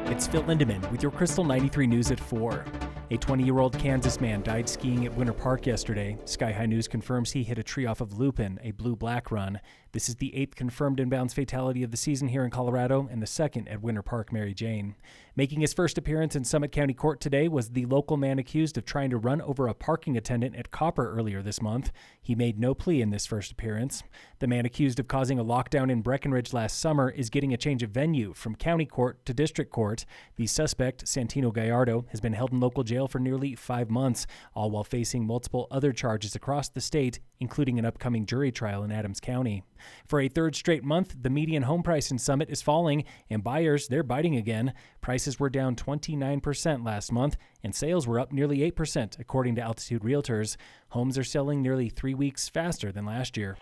It's Phil Lindemann with your Krystal 93 News at 4. A 20-year-old Kansas man died skiing at Winter Park yesterday. Sky High News confirms he hit a tree off of Lupin, a blue-black run. This is the 8th confirmed inbounds fatality of the season here in Colorado and the 2nd at Winter Park Mary Jane. Making his first appearance in Summit County Court today was the local man accused of trying to run over a parking attendant at Copper earlier this month. He made no plea in this first appearance. The man accused of causing a lockdown in Breckenridge last summer is getting a change of venue from county court to district court. The suspect, Santino Gallardo, has been held in local jail for nearly 5 months, all while facing multiple other charges across the state, including an upcoming jury trial in Adams County. For a third straight month, the median home price in Summit is falling, and buyers, they're biting again. Prices were down 29% last month, and sales were up nearly 8%, according to Altitude Realtors. Homes are selling nearly 3 weeks faster than last year.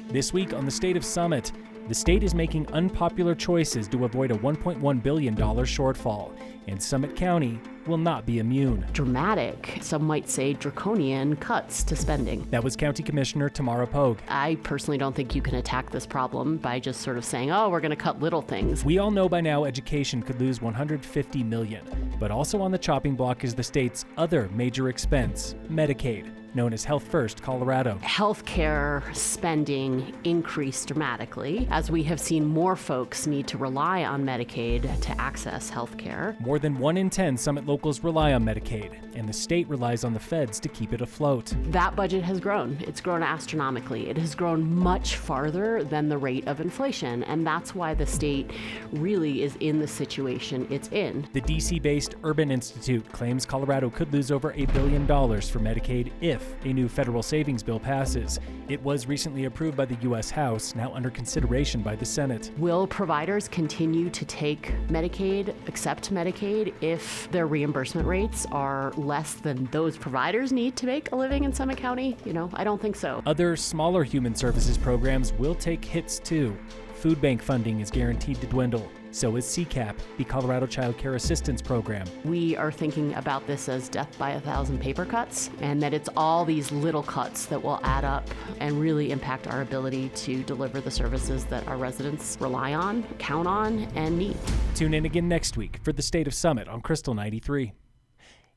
This week on the State of Summit, the state is making unpopular choices to avoid a $1.1 billion shortfall, and Summit County will not be immune. Dramatic, some might say draconian cuts to spending. That was County Commissioner Tamara Pogue. I personally don't think you can attack this problem by just sort of saying, oh, we're going to cut little things. We all know by now education could lose $150 million, but also on the chopping block is the state's other major expense, Medicaid, known as Health First Colorado. Healthcare spending increased dramatically as we have seen more folks need to rely on Medicaid to access healthcare. More than 1 in 10 Summit locals rely on Medicaid, and the state relies on the feds to keep it afloat. That budget has grown. It's grown astronomically. It has grown much farther than the rate of inflation, and that's why the state really is in the situation it's in. The DC-based Urban Institute claims Colorado could lose over $1 billion for Medicaid if a new federal savings bill passes. It was recently approved by the U.S. House, now under consideration by the Senate. Will providers continue to take Medicaid, accept Medicaid, if their reimbursement rates are less than those providers need to make a living in Summit County? I don't think so. Other smaller human services programs will take hits too. Food bank funding is guaranteed to dwindle. So is CCAP, the Colorado Child Care Assistance Program. We are thinking about this as death by 1,000 paper cuts, and that it's all these little cuts that will add up and really impact our ability to deliver the services that our residents rely on, count on, and need. Tune in again next week for the State of Summit on Krystal 93.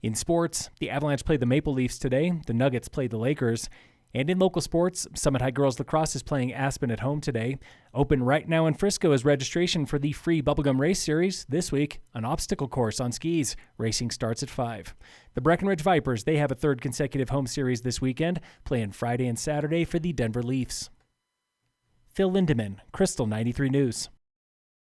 In sports, the Avalanche played the Maple Leafs today, the Nuggets played the Lakers. And in local sports, Summit High Girls Lacrosse is playing Aspen at home today. Open right now in Frisco is registration for the free Bubblegum Race Series. This week, an obstacle course on skis. Racing starts at 5. The Breckenridge Vipers, they have a third consecutive home series this weekend, playing Friday and Saturday for the Denver Leafs. Phil Lindemann, Krystal 93 News.